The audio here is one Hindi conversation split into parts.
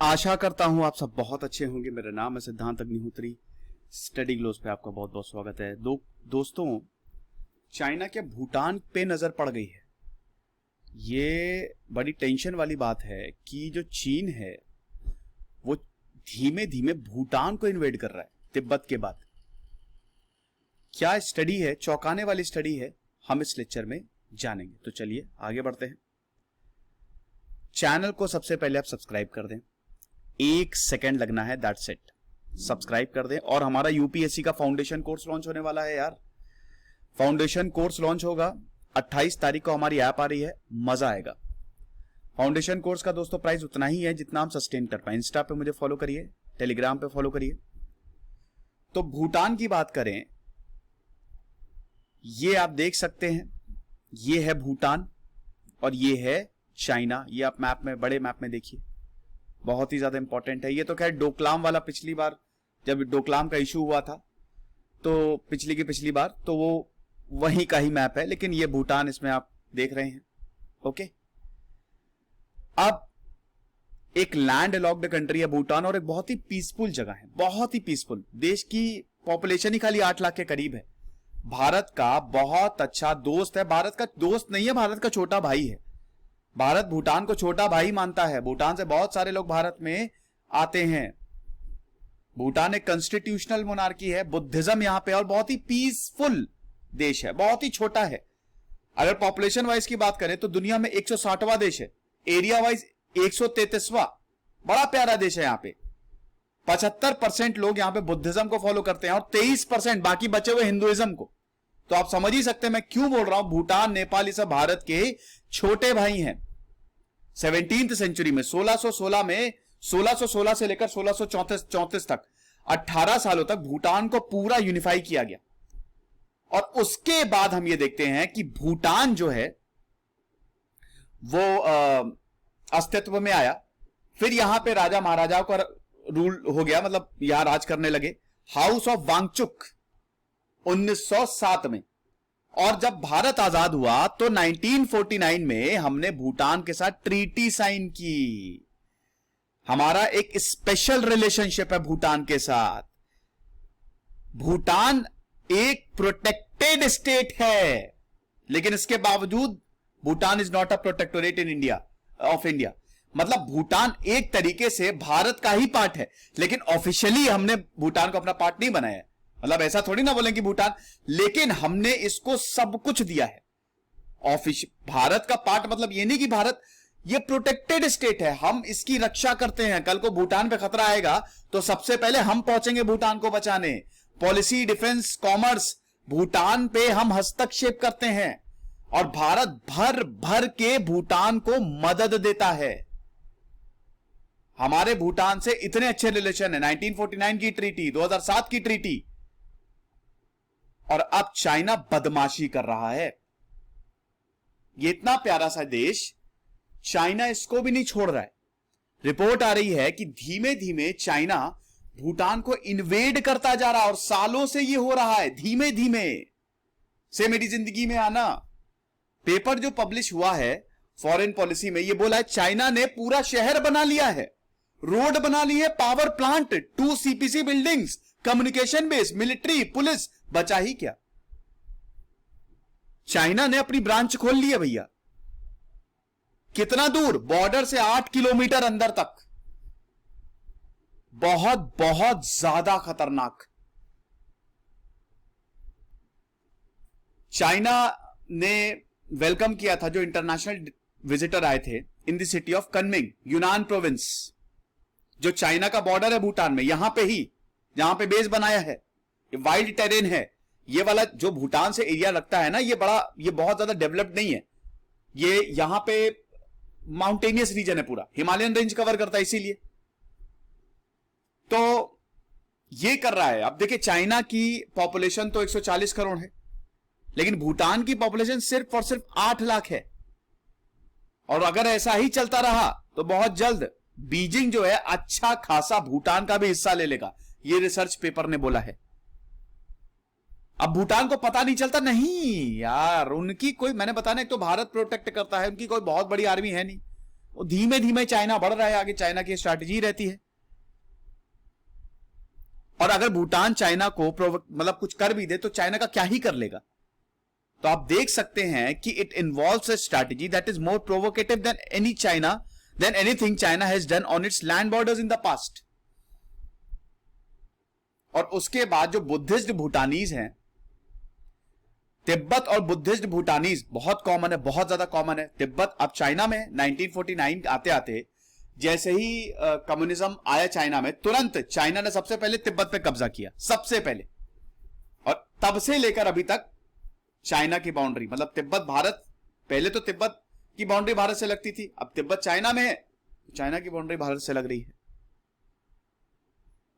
आशा करता हूं आप सब बहुत अच्छे होंगे। मेरा नाम है सिद्धांत अग्निहोत्री। स्टडी ग्लोस पे आपका बहुत बहुत स्वागत है। दोस्तों, चाइना के भूटान पे नजर पड़ गई है। ये बड़ी टेंशन वाली बात है कि जो चीन है वो धीमे धीमे भूटान को इन्वेड कर रहा है तिब्बत के बाद। क्या स्टडी है, चौंकाने वाली स्टडी है, हम इस लेक्चर में जानेंगे। तो चलिए आगे बढ़ते हैं। चैनल को सबसे पहले आप सब्सक्राइब कर दें, 1 सेकेंड लगना है, दैट्स इट। सब्सक्राइब कर दें। और हमारा यूपीएससी का फाउंडेशन कोर्स लॉन्च होने वाला है यार। फाउंडेशन कोर्स लॉन्च होगा 28 तारीख को। हमारी ऐप आ रही है, मजा आएगा। फाउंडेशन कोर्स का दोस्तों प्राइस उतना ही है जितना हम सस्टेन कर पाए। इंस्टा पे मुझे फॉलो करिए, टेलीग्राम पे फॉलो करिए। तो भूटान की बात करें, ये आप देख सकते हैं, ये है भूटान और ये है चाइना। ये आप मैप में, बड़े मैप में देखिए, बहुत ही ज्यादा इंपॉर्टेंट है। ये तो खैर डोकलाम वाला, पिछली बार जब डोकलाम का इशू हुआ था तो पिछली बार तो वो वहीं का ही मैप है, लेकिन ये भूटान इसमें आप देख रहे हैं। ओके, अब एक लैंड लॉक्ड कंट्री है भूटान और एक बहुत ही पीसफुल जगह है, बहुत ही पीसफुल। देश की पॉपुलेशन ही खाली 8 लाख के करीब है। भारत का बहुत अच्छा दोस्त है। भारत का दोस्त नहीं है, भारत का छोटा भाई है। भारत भूटान को छोटा भाई मानता है। भूटान से बहुत सारे लोग भारत में आते हैं। भूटान एक कॉन्स्टिट्यूशनल मोनार्की है, बुद्धिज्म यहां पे, और बहुत ही पीसफुल देश है, बहुत ही छोटा है। अगर पॉपुलेशन वाइज की बात करें तो दुनिया में 160वां देश है, एरिया वाइज 133वां। बड़ा प्यारा देश है। यहां पे 75% लोग यहां पे बुद्धिज्म को फॉलो करते हैं और 23% बाकी बचे हुए हिंदुइज्म को। तो आप समझ ही सकते हैं मैं क्यों बोल रहा हूं भूटान, नेपाल, ये सब भारत के छोटे भाई हैं। 17वीं सेंचुरी में 1616 से लेकर 1634 तक 18 सालों तक भूटान को पूरा यूनिफाई किया गया। और उसके बाद हम ये देखते हैं कि भूटान जो है वो अस्तित्व में आया। फिर यहां पे राजा महाराजाओं का रूल हो गया, मतलब यहां राज करने लगे। हाउस ऑफ वांगचुक 1907 में। और जब भारत आजाद हुआ तो 1949 में हमने भूटान के साथ ट्रीटी साइन की। हमारा एक स्पेशल रिलेशनशिप है भूटान के साथ। भूटान एक प्रोटेक्टेड स्टेट है, लेकिन इसके बावजूद Bhutan is not a protectorate in India of India. मतलब भूटान एक तरीके से भारत का ही पार्ट है, लेकिन ऑफिशियली हमने भूटान को अपना पार्ट नहीं बनाया है। मतलब ऐसा थोड़ी ना बोलेंगे भूटान, लेकिन हमने इसको सब कुछ दिया है। भारत का पार्ट मतलब ये नहीं कि भारत, ये प्रोटेक्टेड स्टेट है, हम इसकी रक्षा करते हैं। कल को भूटान पे खतरा आएगा तो सबसे पहले हम पहुंचेंगे भूटान को बचाने। पॉलिसी, डिफेंस, कॉमर्स, भूटान पे हम हस्तक्षेप करते हैं और भारत भर भर के भूटान को मदद देता है। हमारे भूटान से इतने अच्छे रिलेशन है। 1949 की ट्रीटी, 2007 की ट्रीटी, और अब चाइना बदमाशी कर रहा है। ये इतना प्यारा सा देश, चाइना इसको भी नहीं छोड़ रहा है। रिपोर्ट आ रही है कि धीमे धीमे चाइना भूटान को इन्वेड करता जा रहा है और सालों से ये हो रहा है, धीमे धीमे से मेरी जिंदगी में आना। पेपर जो पब्लिश हुआ है फॉरेन पॉलिसी में, ये बोला है चाइना ने पूरा शहर बना लिया है, रोड बना ली है, power plant, 2 CPC buildings, communication base, military, police, बचा ही क्या। चाइना ने अपनी ब्रांच खोल ली है भैया। कितना दूर? बॉर्डर से 8 किलोमीटर अंदर तक। बहुत बहुत ज्यादा खतरनाक। चाइना ने वेलकम किया था जो इंटरनेशनल विजिटर आए थे इन द सिटी ऑफ कनमिंग, यूनान प्रोविंस, जो चाइना का बॉर्डर है भूटान में, यहां पे ही जहां पे बेस बनाया है। ये वाइल्ड टेरेन है। ये वाला जो भूटान से एरिया लगता है ना, ये बहुत ज्यादा डेवलप्ड नहीं है। ये यहां पे माउंटेनियस रीजन है, पूरा हिमालयन रेंज कवर करता है, इसीलिए तो ये कर रहा है। अब देखिए, चाइना की पॉपुलेशन तो 140 करोड़ है, लेकिन भूटान की पॉपुलेशन सिर्फ और सिर्फ 8 लाख है। और अगर ऐसा ही चलता रहा तो बहुत जल्द बीजिंग जो है अच्छा खासा भूटान का भी हिस्सा ले लेगा, ये रिसर्च पेपर ने बोला है। अब भूटान को पता नहीं चलता, नहीं यार, उनकी कोई, मैंने बताना, एक तो भारत प्रोटेक्ट करता है, उनकी कोई बहुत बड़ी आर्मी है नहीं, वो धीमे धीमे चाइना बढ़ रहा है आगे, चाइना की स्ट्रैटेजी रहती है। और अगर भूटान चाइना को मतलब कुछ कर भी दे तो चाइना का क्या ही कर लेगा। तो आप देख सकते हैं कि it involves a strategy that is more provocative than anything China has done on it's land borders in the past. और उसके बाद जो बुद्धिस्ट भूटानीज हैं, तिब्बत और बुद्धिस्ट भूटानीज बहुत कॉमन है, बहुत ज्यादा कॉमन है। तिब्बत अब चाइना में 1949 आते आते जैसे ही कम्युनिज्म आया चाइना में, तुरंत चाइना ने सबसे पहले तिब्बत पे कब्जा किया, सबसे पहले। और तब से लेकर अभी तक चाइना की बाउंड्री, मतलब तिब्बत भारत, पहले तो तिब्बत की बाउंड्री भारत से लगती थी, अब तिब्बत चाइना में है तो चाइना की बाउंड्री भारत से लग रही है।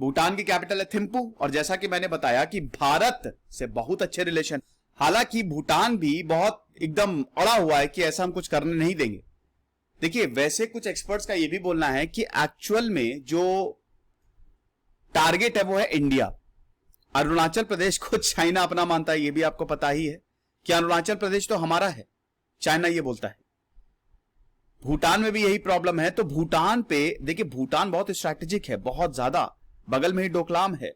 भूटान की कैपिटल है थिम्पू, और जैसा कि मैंने बताया कि भारत से बहुत अच्छे रिलेशन, हालांकि भूटान भी बहुत एकदम अड़ा हुआ है कि ऐसा हम कुछ करने नहीं देंगे। देखिए, वैसे कुछ एक्सपर्ट्स का यह भी बोलना है कि एक्चुअल में जो टारगेट है वो है इंडिया। अरुणाचल प्रदेश को चाइना अपना मानता है, यह भी आपको पता ही है कि अरुणाचल प्रदेश तो हमारा है, चाइना ये बोलता है। भूटान में भी यही प्रॉब्लम है। तो भूटान पे देखिए, भूटान बहुत स्ट्रैटेजिक है, बहुत ज्यादा, बगल में ही डोकलाम है।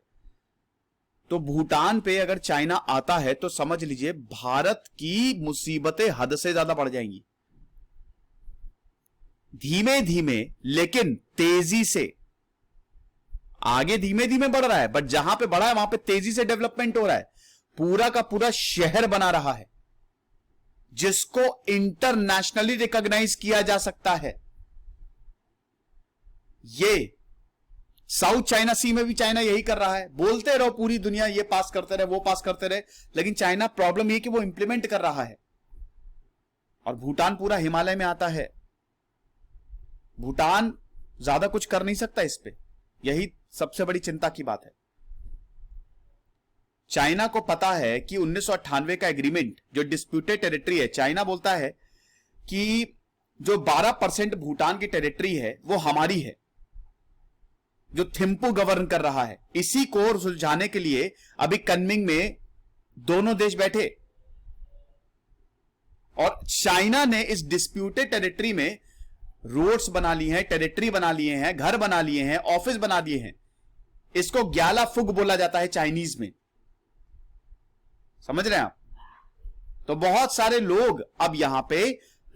तो भूटान पे अगर चाइना आता है तो समझ लीजिए भारत की मुसीबतें हद से ज्यादा बढ़ जाएंगी। धीमे धीमे लेकिन तेजी से, आगे धीमे धीमे बढ़ रहा है, बट जहां पे बढ़ा है वहां पे तेजी से डेवलपमेंट हो रहा है। पूरा का पूरा शहर बना रहा है जिसको इंटरनेशनली रिकॉग्नाइज किया जा सकता है। ये साउथ चाइना सी में भी चाइना यही कर रहा है। बोलते रहो पूरी दुनिया ये पास करते रहे, वो पास करते रहे, लेकिन चाइना प्रॉब्लम ये कि वो इंप्लीमेंट कर रहा है। और भूटान पूरा हिमालय में आता है, भूटान ज्यादा कुछ कर नहीं सकता इस पे, यही सबसे बड़ी चिंता की बात है। चाइना को पता है कि 1998 का एग्रीमेंट जो डिस्प्यूटेड टेरिटरी है, चाइना बोलता है कि जो 12% भूटान की टेरिटरी है वो हमारी है, जो थिम्पू गवर्न कर रहा है। इसी को सुलझाने के लिए अभी कनमिंग में दोनों देश बैठे, और चाइना ने इस डिस्प्यूटेड टेरिटरी में रोड्स बना लिए हैं, टेरिटरी बना लिए हैं, घर बना लिए हैं, ऑफिस बना दिए हैं। इसको ग्याला फुग बोला जाता है चाइनीज में, समझ रहे हैं आप। तो बहुत सारे लोग अब यहां पे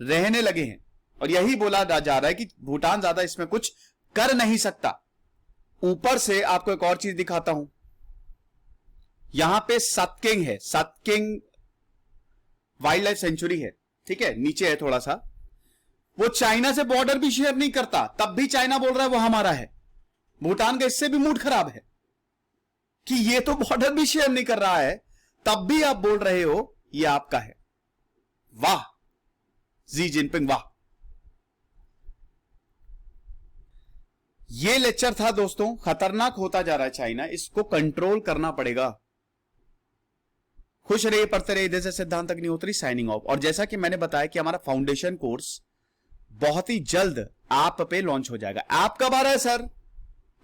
रहने लगे हैं, और यही बोला जा रहा है कि भूटान ज्यादा इसमें कुछ कर नहीं सकता। ऊपर से आपको एक और चीज दिखाता हूं, यहां पे सतकिंग है, सतकिंग वाइल्ड लाइफ सेंचुरी है, ठीक है, नीचे है थोड़ा सा। वो चाइना से बॉर्डर भी शेयर नहीं करता, तब भी चाइना बोल रहा है वो हमारा है। भूटान का इससे भी मूड खराब है कि ये तो बॉर्डर भी शेयर नहीं कर रहा है, तब भी आप बोल रहे हो ये आपका है। वाह जी जिनपिंग, वाह। ये लेक्चर था दोस्तों, खतरनाक होता जा रहा है चाइना, इसको कंट्रोल करना पड़ेगा। खुश रहिए, पढ़ते रहिए। इधर से सिद्धांत अग्निहोत्री साइनिंग ऑफ। और जैसा कि मैंने बताया कि हमारा फाउंडेशन कोर्स बहुत ही जल्द ऐप पे लॉन्च हो जाएगा। ऐप कब आ रहा है सर?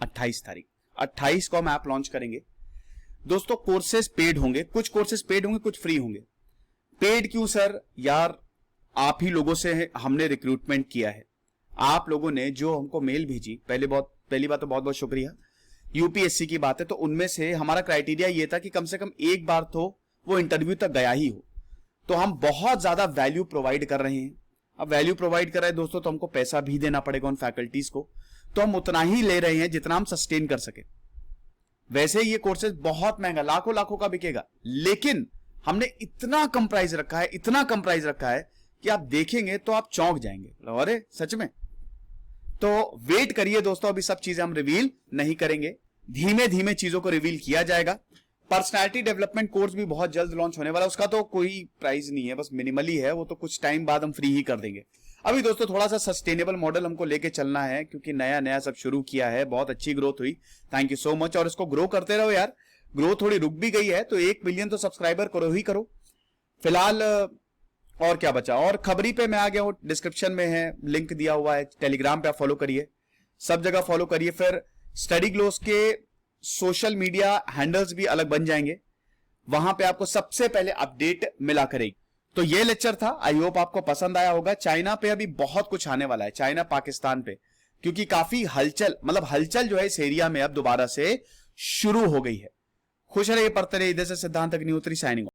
28 तारीख, 28 को हम ऐप लॉन्च करेंगे दोस्तों। कोर्सेज पेड होंगे, कुछ कोर्सेज पेड होंगे, कुछ फ्री होंगे। पेड क्यों सर? यार आप ही लोगों से हमने रिक्रूटमेंट किया है, आप लोगों ने जो हमको मेल भेजी, पहली बात तो बहुत बहुत शुक्रिया। यूपीएससी की बात है, तो उनमें से हमारा क्राइटेरिया ये था कि कम से कम एक बार तो वो इंटरव्यू तक गया ही हो। तो हम बहुत ज्यादा वैल्यू प्रोवाइड कर रहे हैं। अब वैल्यू प्रोवाइड कर रहे हैं दोस्तों, तो हमको पैसा भी देना पड़ेगा उन फैकल्टीज को, तो हम उतना ही ले रहे हैं जितना हम सस्टेन कर सके। वैसे ये कोर्सेज बहुत महंगा, लाखों लाखों का बिकेगा, लेकिन हमने इतना कम प्राइस रखा है, इतना कम प्राइस रखा है कि आप देखेंगे तो आप चौंक जाएंगे, अरे सच में। तो वेट करिए दोस्तों, अभी सब चीजें हम रिवील नहीं करेंगे, धीमे धीमे चीजों को रिवील किया जाएगा। पर्सनालिटी डेवलपमेंट कोर्स भी बहुत जल्द लॉन्च होने वाला है, उसका तो कोई प्राइस नहीं है, बस मिनिमली है, वो तो कुछ टाइम बाद हम फ्री ही कर देंगे। अभी दोस्तों थोड़ा सा सस्टेनेबल मॉडल हमको लेके चलना है, क्योंकि नया नया सब शुरू किया है, बहुत अच्छी ग्रोथ हुई, थैंक यू सो मच। और इसको ग्रो करते रहो यार, ग्रोथ थोड़ी रुक भी गई है, तो 1 मिलियन तो सब्सक्राइबर करो ही करो। फिलहाल और क्या बचा, और खबरी पे मैं आ गया हूं, डिस्क्रिप्शन में है, लिंक दिया हुआ है, टेलीग्राम पे आप फॉलो करिए, सब जगह फॉलो करिए। फिर स्टडी ग्लोस के सोशल मीडिया हैंडल्स भी अलग बन जाएंगे, वहां पे आपको सबसे पहले अपडेट मिला करेगी। तो ये लेक्चर था, आई होप आपको पसंद आया होगा। चाइना पे अभी बहुत कुछ आने वाला है, चाइना पाकिस्तान पे, क्योंकि काफी हलचल, मतलब हलचल जो है इस एरिया में अब दोबारा से शुरू हो गई है। खुश रहिए, पढ़ते रहिए। इधर से सिद्धांत अग्निहोत्री साइनिंग।